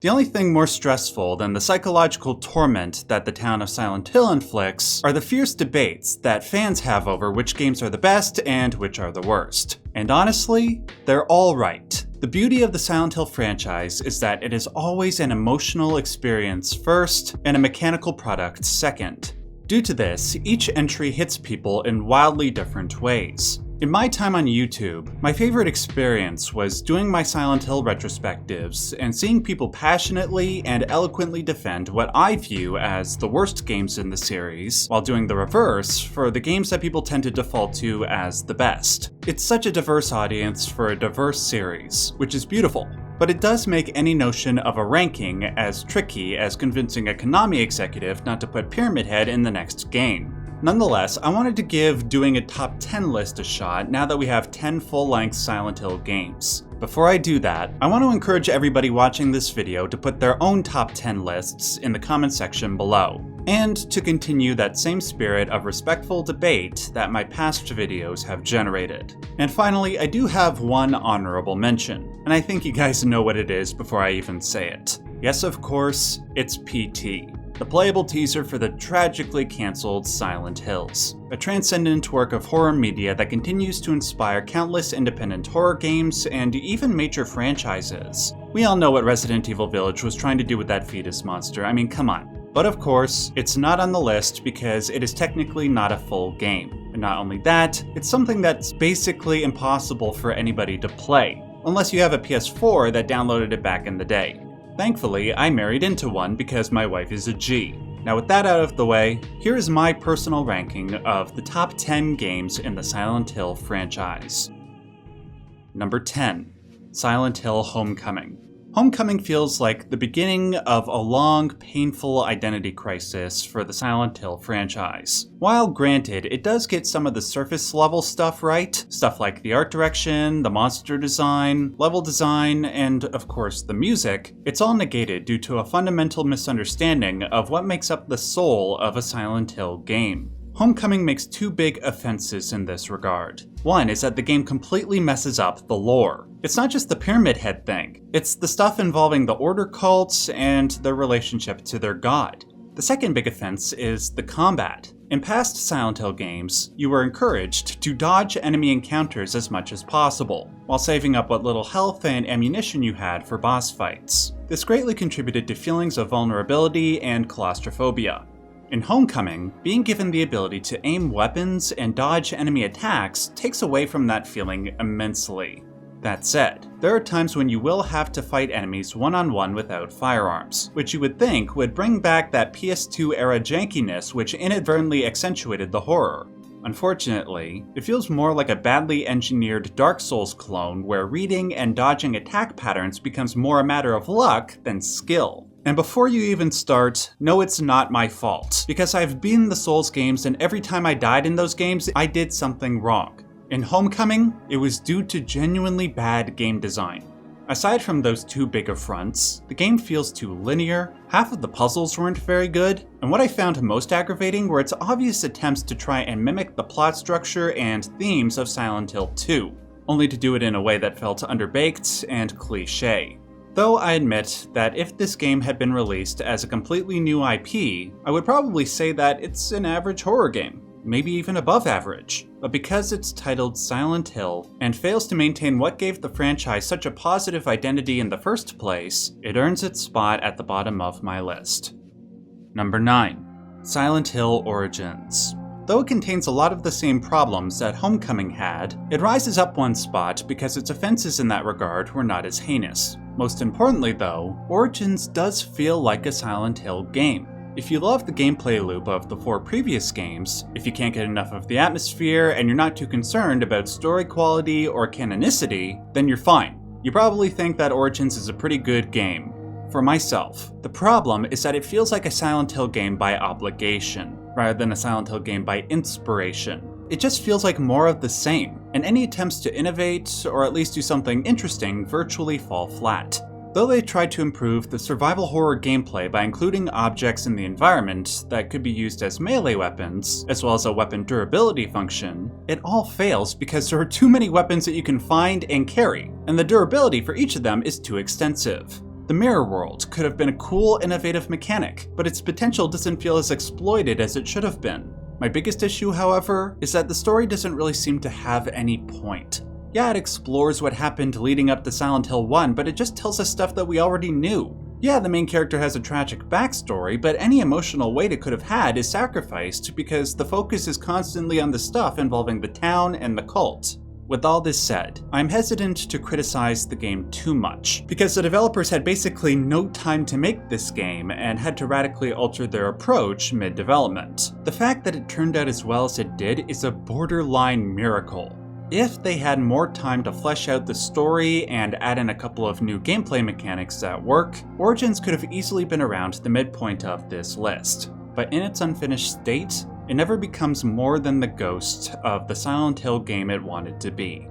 The only thing more stressful than the psychological torment that the town of Silent Hill inflicts are the fierce debates that fans have over which games are the best and which are the worst. And honestly, they're all right. The beauty of the Silent Hill franchise is that it is always an emotional experience first and a mechanical product second. Due to this, each entry hits people in wildly different ways. In my time on YouTube, my favorite experience was doing my Silent Hill retrospectives and seeing people passionately and eloquently defend what I view as the worst games in the series, while doing the reverse for the games that people tend to default to as the best. It's such a diverse audience for a diverse series, which is beautiful. But it does make any notion of a ranking as tricky as convincing a Konami executive not to put Pyramid Head in the next game. Nonetheless, I wanted to give doing a top 10 list a shot now that we have 10 full-length Silent Hill games. Before I do that, I want to encourage everybody watching this video to put their own top 10 lists in the comment section below, and to continue that same spirit of respectful debate that my past videos have generated. And finally, I do have one honorable mention, and I think you guys know what it is before I even say it. Yes, of course, it's PT. The playable teaser for the tragically cancelled Silent Hills, a transcendent work of horror media that continues to inspire countless independent horror games and even major franchises. We all know what Resident Evil Village was trying to do with that fetus monster, I mean, come on. But of course, it's not on the list because it is technically not a full game. And not only that, it's something that's basically impossible for anybody to play, unless you have a PS4 that downloaded it back in the day. Thankfully, I married into one because my wife is a G. Now with that out of the way, here is my personal ranking of the top 10 games in the Silent Hill franchise. Number 10. Silent Hill Homecoming. Homecoming feels like the beginning of a long, painful identity crisis for the Silent Hill franchise. While granted, it does get some of the surface level stuff right, stuff like the art direction, the monster design, level design, and of course the music, it's all negated due to a fundamental misunderstanding of what makes up the soul of a Silent Hill game. Homecoming makes two big offenses in this regard. One is that the game completely messes up the lore. It's not just the Pyramid Head thing, it's the stuff involving the Order cults and their relationship to their god. The second big offense is the combat. In past Silent Hill games, you were encouraged to dodge enemy encounters as much as possible, while saving up what little health and ammunition you had for boss fights. This greatly contributed to feelings of vulnerability and claustrophobia. In Homecoming, being given the ability to aim weapons and dodge enemy attacks takes away from that feeling immensely. That said, there are times when you will have to fight enemies one-on-one without firearms, which you would think would bring back that PS2 era jankiness which inadvertently accentuated the horror. Unfortunately, it feels more like a badly engineered Dark Souls clone where reading and dodging attack patterns becomes more a matter of luck than skill. And before you even start, no, it's not my fault, because I've beaten the Souls games and every time I died in those games, I did something wrong. In Homecoming, it was due to genuinely bad game design. Aside from those two big affronts, the game feels too linear, half of the puzzles weren't very good, and what I found most aggravating were its obvious attempts to try and mimic the plot structure and themes of Silent Hill 2, only to do it in a way that felt underbaked and cliché. Though I admit that if this game had been released as a completely new IP, I would probably say that it's an average horror game, maybe even above average. But because it's titled Silent Hill and fails to maintain what gave the franchise such a positive identity in the first place, it earns its spot at the bottom of my list. Number 9. Silent Hill Origins. Though it contains a lot of the same problems that Homecoming had, it rises up one spot because its offenses in that regard were not as heinous. Most importantly though, Origins does feel like a Silent Hill game. If you love the gameplay loop of the 4 previous games, if you can't get enough of the atmosphere and you're not too concerned about story quality or canonicity, then you're fine. You probably think that Origins is a pretty good game. For myself, the problem is that it feels like a Silent Hill game by obligation, rather than a Silent Hill game by inspiration. It just feels like more of the same, and any attempts to innovate, or at least do something interesting, virtually fall flat. Though they tried to improve the survival horror gameplay by including objects in the environment that could be used as melee weapons, as well as a weapon durability function, it all fails because there are too many weapons that you can find and carry, and the durability for each of them is too extensive. The mirror world could have been a cool, innovative mechanic, but its potential doesn't feel as exploited as it should have been. My biggest issue, however, is that the story doesn't really seem to have any point. Yeah, it explores what happened leading up to Silent Hill 1, but it just tells us stuff that we already knew. Yeah, the main character has a tragic backstory, but any emotional weight it could have had is sacrificed because the focus is constantly on the stuff involving the town and the cult. With all this said, I'm hesitant to criticize the game too much, because the developers had basically no time to make this game and had to radically alter their approach mid-development. The fact that it turned out as well as it did is a borderline miracle. If they had more time to flesh out the story and add in a couple of new gameplay mechanics that work, Origins could have easily been around the midpoint of this list. But in its unfinished state, it never becomes more than the ghost of the Silent Hill game it wanted to be.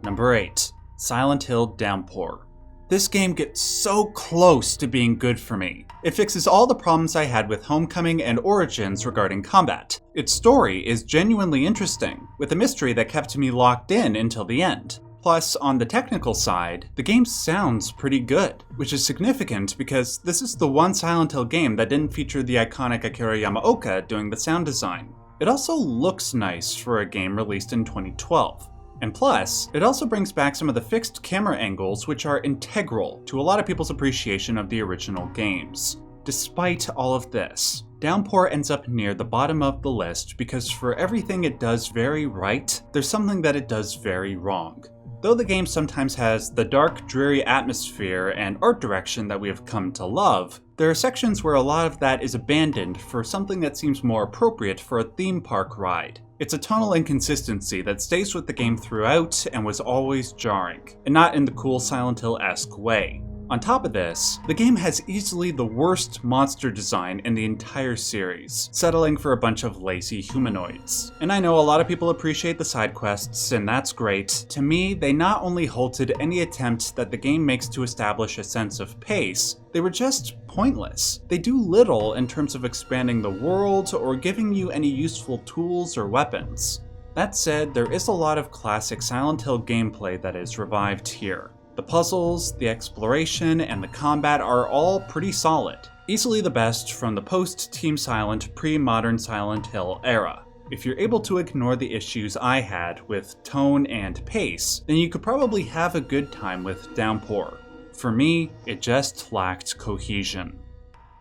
Number 8. Silent Hill Downpour. This game gets so close to being good for me. It fixes all the problems I had with Homecoming and Origins regarding combat. Its story is genuinely interesting, with a mystery that kept me locked in until the end. Plus, on the technical side, the game sounds pretty good, which is significant because this is the one Silent Hill game that didn't feature the iconic Akira Yamaoka doing the sound design. It also looks nice for a game released in 2012. And plus, it also brings back some of the fixed camera angles which are integral to a lot of people's appreciation of the original games. Despite all of this, Downpour ends up near the bottom of the list because for everything it does very right, there's something that it does very wrong. Though the game sometimes has the dark, dreary atmosphere and art direction that we have come to love, there are sections where a lot of that is abandoned for something that seems more appropriate for a theme park ride. It's a tonal inconsistency that stays with the game throughout and was always jarring, and not in the cool Silent Hill-esque way. On top of this, the game has easily the worst monster design in the entire series, settling for a bunch of lazy humanoids. And I know a lot of people appreciate the side quests, and that's great. To me, they not only halted any attempt that the game makes to establish a sense of pace, they were just pointless. They do little in terms of expanding the world or giving you any useful tools or weapons. That said, there is a lot of classic Silent Hill gameplay that is revived here. The puzzles, the exploration, and the combat are all pretty solid. Easily the best from the post-Team Silent, pre-modern Silent Hill era. If you're able to ignore the issues I had with tone and pace, then you could probably have a good time with Downpour. For me, it just lacked cohesion.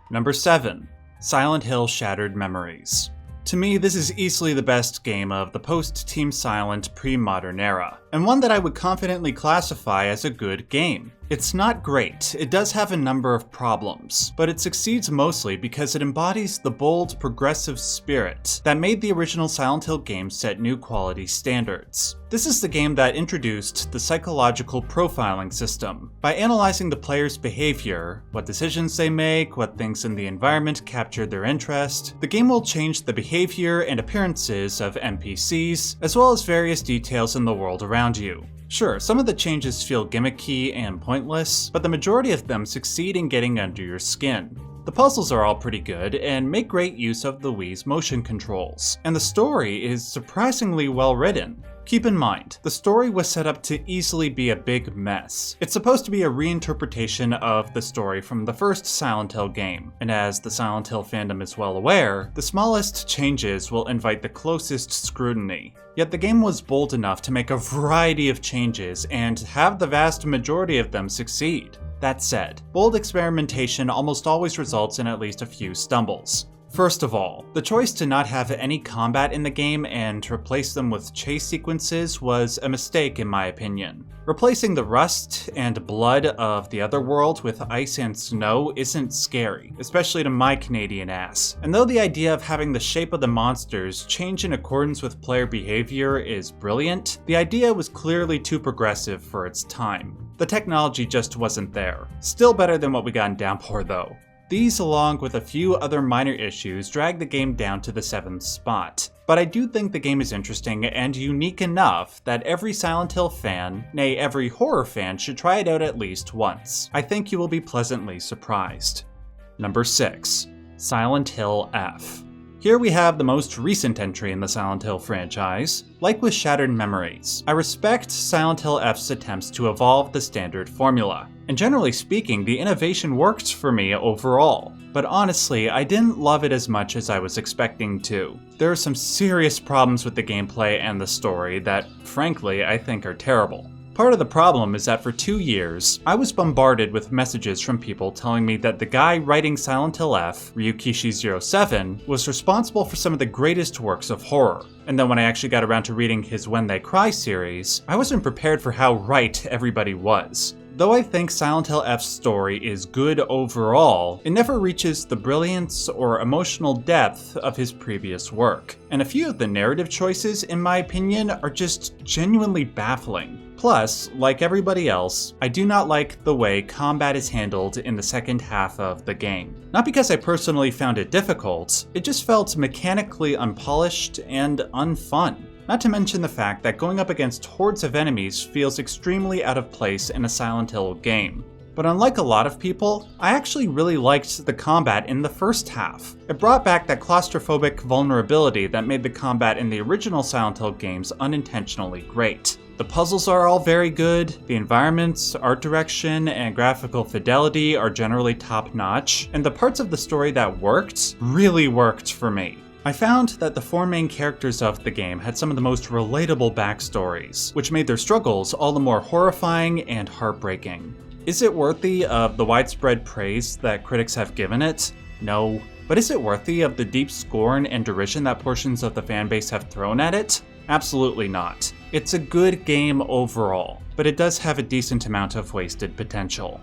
Number 7. Silent Hill Shattered Memories. To me, this is easily the best game of the post-Team Silent pre-modern era, and one that I would confidently classify as a good game. It's not great, it does have a number of problems, but it succeeds mostly because it embodies the bold, progressive spirit that made the original Silent Hill games set new quality standards. This is the game that introduced the psychological profiling system. By analyzing the player's behavior, what decisions they make, what things in the environment capture their interest, the game will change the behavior and appearances of NPCs, as well as various details in the world around you. Sure, some of the changes feel gimmicky and pointless, but the majority of them succeed in getting under your skin. The puzzles are all pretty good and make great use of the Wii's motion controls, and the story is surprisingly well written. Keep in mind, the story was set up to easily be a big mess. It's supposed to be a reinterpretation of the story from the first Silent Hill game, and as the Silent Hill fandom is well aware, the smallest changes will invite the closest scrutiny. Yet the game was bold enough to make a variety of changes and have the vast majority of them succeed. That said, bold experimentation almost always results in at least a few stumbles. First of all, the choice to not have any combat in the game and replace them with chase sequences was a mistake in my opinion. Replacing the rust and blood of the other world with ice and snow isn't scary, especially to my Canadian ass. And though the idea of having the shape of the monsters change in accordance with player behavior is brilliant, the idea was clearly too progressive for its time. The technology just wasn't there. Still better than what we got in Downpour though. These, along with a few other minor issues, drag the game down to the 7th spot. But I do think the game is interesting and unique enough that every Silent Hill fan, nay every horror fan, should try it out at least once. I think you will be pleasantly surprised. Number 6. Silent Hill F. Here we have the most recent entry in the Silent Hill franchise. Like with Shattered Memories, I respect Silent Hill F's attempts to evolve the standard formula, and generally speaking, the innovation worked for me overall. But honestly, I didn't love it as much as I was expecting to. There are some serious problems with the gameplay and the story that, frankly, I think are terrible. Part of the problem is that for 2 years, I was bombarded with messages from people telling me that the guy writing Silent Hill F, Ryukishi07, was responsible for some of the greatest works of horror. And then when I actually got around to reading his When They Cry series, I wasn't prepared for how right everybody was. Though I think Silent Hill F's story is good overall, it never reaches the brilliance or emotional depth of his previous work. And a few of the narrative choices, in my opinion, are just genuinely baffling. Plus, like everybody else, I do not like the way combat is handled in the second half of the game. Not because I personally found it difficult, it just felt mechanically unpolished and unfun. Not to mention the fact that going up against hordes of enemies feels extremely out of place in a Silent Hill game. But unlike a lot of people, I actually really liked the combat in the first half. It brought back that claustrophobic vulnerability that made the combat in the original Silent Hill games unintentionally great. The puzzles are all very good, the environments, art direction, and graphical fidelity are generally top-notch, and the parts of the story that worked really worked for me. I found that the 4 main characters of the game had some of the most relatable backstories, which made their struggles all the more horrifying and heartbreaking. Is it worthy of the widespread praise that critics have given it? No. But is it worthy of the deep scorn and derision that portions of the fanbase have thrown at it? Absolutely not. It's a good game overall, but it does have a decent amount of wasted potential.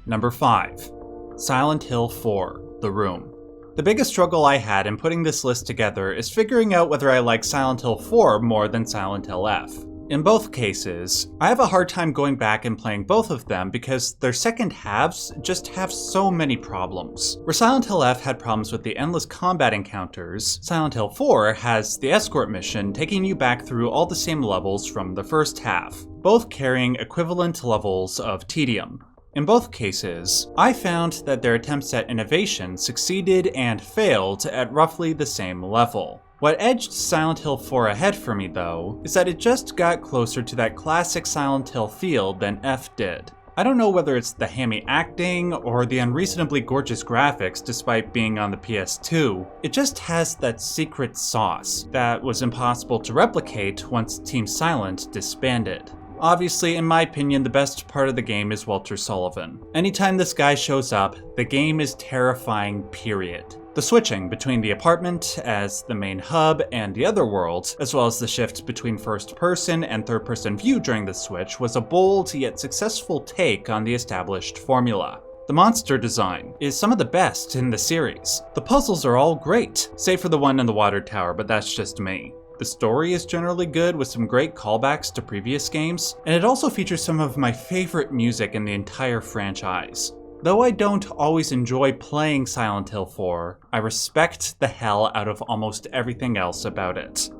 Number 5. Silent Hill 4: The Room. The biggest struggle I had in putting this list together is figuring out whether I like Silent Hill 4 more than Silent Hill F. In both cases, I have a hard time going back and playing both of them because their second halves just have so many problems. Where Silent Hill F had problems with the endless combat encounters, Silent Hill 4 has the escort mission taking you back through all the same levels from the first half, both carrying equivalent levels of tedium. In both cases, I found that their attempts at innovation succeeded and failed at roughly the same level. What edged Silent Hill 4 ahead for me, though, is that it just got closer to that classic Silent Hill feel than F did. I don't know whether it's the hammy acting or the unreasonably gorgeous graphics despite being on the PS2, it just has that secret sauce that was impossible to replicate once Team Silent disbanded. Obviously, in my opinion, the best part of the game is Walter Sullivan. Anytime this guy shows up, the game is terrifying, period. The switching between the apartment as the main hub and the other world, as well as the shift between first-person and third-person view during the switch, was a bold yet successful take on the established formula. The monster design is some of the best in the series. The puzzles are all great, save for the one in the water tower, but that's just me. The story is generally good with some great callbacks to previous games, and it also features some of my favorite music in the entire franchise. Though I don't always enjoy playing Silent Hill 4, I respect the hell out of almost everything else about it.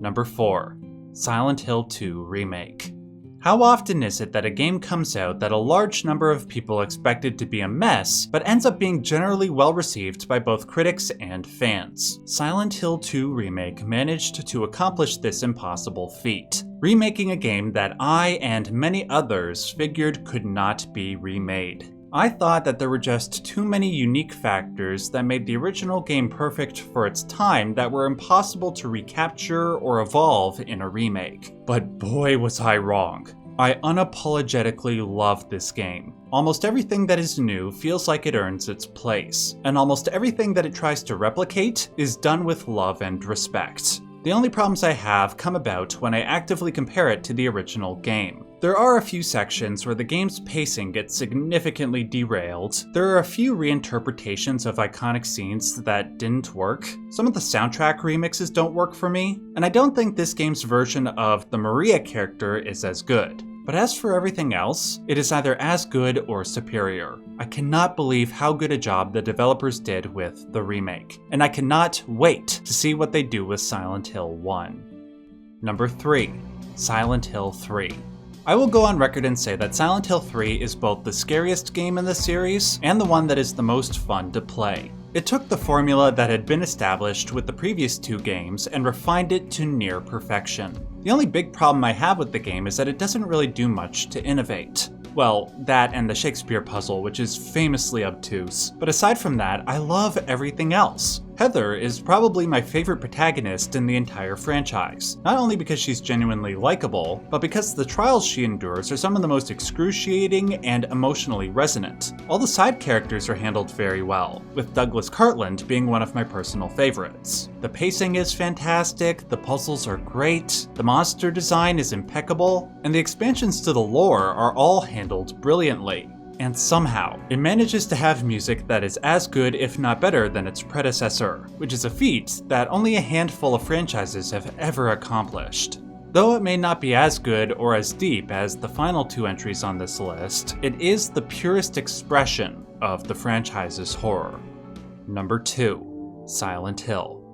Number 4. Silent Hill 2 Remake. How often is it that a game comes out that a large number of people expected to be a mess, but ends up being generally well received by both critics and fans? Silent Hill 2 Remake managed to accomplish this impossible feat, remaking a game that I and many others figured could not be remade. I thought that there were just too many unique factors that made the original game perfect for its time that were impossible to recapture or evolve in a remake. But boy was I wrong. I unapologetically love this game. Almost everything that is new feels like it earns its place, and almost everything that it tries to replicate is done with love and respect. The only problems I have come about when I actively compare it to the original game. There are a few sections where the game's pacing gets significantly derailed. There are a few reinterpretations of iconic scenes that didn't work. Some of the soundtrack remixes don't work for me, and I don't think this game's version of the Maria character is as good. But as for everything else, it is either as good or superior. I cannot believe how good a job the developers did with the remake, and I cannot wait to see what they do with Silent Hill 1. Number 3. Silent Hill 3. I will go on record and say that Silent Hill 3 is both the scariest game in the series and the one that is the most fun to play. It took the formula that had been established with the previous two games and refined it to near perfection. The only big problem I have with the game is that it doesn't really do much to innovate. Well, that and the Shakespeare puzzle, which is famously obtuse. But aside from that, I love everything else. Heather is probably my favorite protagonist in the entire franchise, not only because she's genuinely likable, but because the trials she endures are some of the most excruciating and emotionally resonant. All the side characters are handled very well, with Douglas Cartland being one of my personal favorites. The pacing is fantastic, the puzzles are great, the monster design is impeccable, and the expansions to the lore are all handled brilliantly. And somehow, it manages to have music that is as good if not better than its predecessor, which is a feat that only a handful of franchises have ever accomplished. Though it may not be as good or as deep as the final two entries on this list, it is the purest expression of the franchise's horror. Number 2. Silent Hill.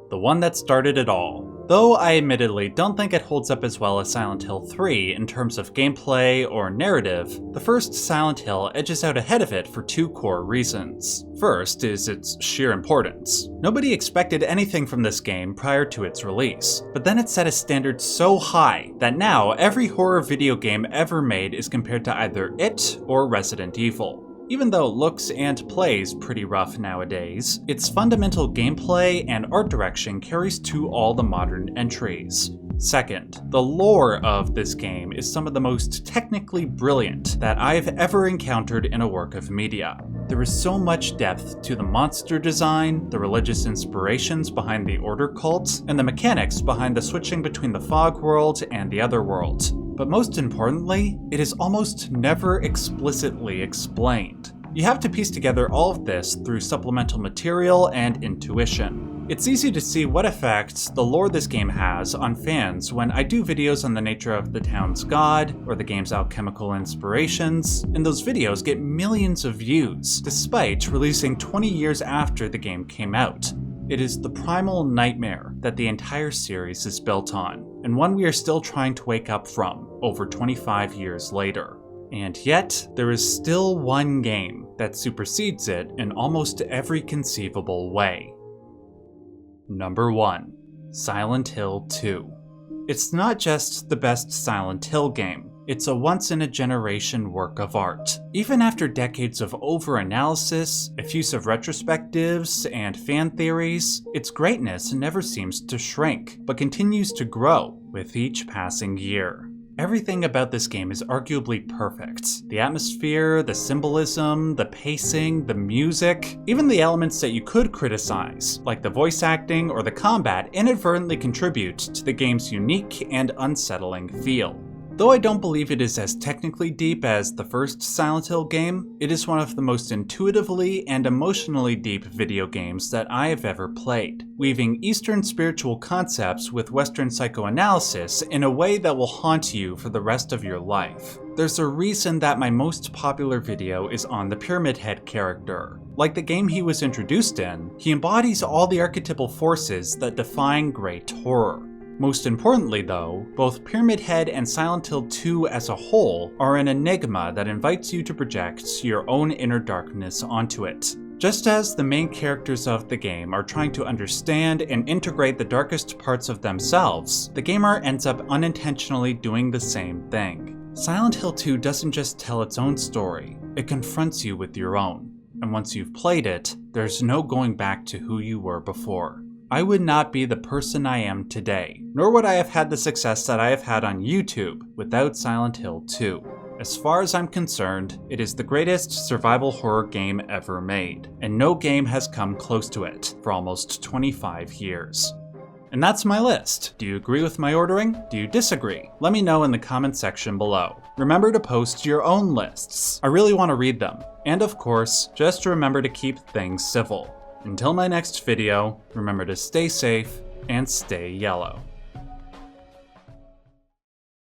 The one that started it all. Though I admittedly don't think it holds up as well as Silent Hill 3 in terms of gameplay or narrative, the first Silent Hill edges out ahead of it for two core reasons. First is its sheer importance. Nobody expected anything from this game prior to its release, but then it set a standard so high that now every horror video game ever made is compared to either it or Resident Evil. Even though it looks and plays pretty rough nowadays, its fundamental gameplay and art direction carries to all the modern entries. Second, the lore of this game is some of the most technically brilliant that I've ever encountered in a work of media. There is so much depth to the monster design, the religious inspirations behind the Order cult, and the mechanics behind the switching between the Fog world and the Other world. But most importantly, it is almost never explicitly explained. You have to piece together all of this through supplemental material and intuition. It's easy to see what effects the lore this game has on fans when I do videos on the nature of the town's god or the game's alchemical inspirations, and those videos get millions of views, despite releasing 20 years after the game came out. It is the primal nightmare that the entire series is built on, and one we are still trying to wake up from over 25 years later. And yet, there is still one game that supersedes it in almost every conceivable way. Number 1. Silent Hill 2. It's not just the best Silent Hill game. It's a once-in-a-generation work of art. Even after decades of over-analysis, effusive retrospectives, and fan theories, its greatness never seems to shrink, but continues to grow with each passing year. Everything about this game is arguably perfect. The atmosphere, the symbolism, the pacing, the music, even the elements that you could criticize, like the voice acting or the combat, inadvertently contribute to the game's unique and unsettling feel. Though I don't believe it is as technically deep as the first Silent Hill game, it is one of the most intuitively and emotionally deep video games that I have ever played, weaving Eastern spiritual concepts with Western psychoanalysis in a way that will haunt you for the rest of your life. There's a reason that my most popular video is on the Pyramid Head character. Like the game he was introduced in, he embodies all the archetypal forces that define great horror. Most importantly though, both Pyramid Head and Silent Hill 2 as a whole are an enigma that invites you to project your own inner darkness onto it. Just as the main characters of the game are trying to understand and integrate the darkest parts of themselves, the gamer ends up unintentionally doing the same thing. Silent Hill 2 doesn't just tell its own story, it confronts you with your own. And once you've played it, there's no going back to who you were before. I would not be the person I am today, nor would I have had the success that I have had on YouTube without Silent Hill 2. As far as I'm concerned, it is the greatest survival horror game ever made, and no game has come close to it for almost 25 years. And that's my list. Do you agree with my ordering? Do you disagree? Let me know in the comment section below. Remember to post your own lists. I really want to read them. And of course, just remember to keep things civil. Until my next video, remember to stay safe and stay yellow.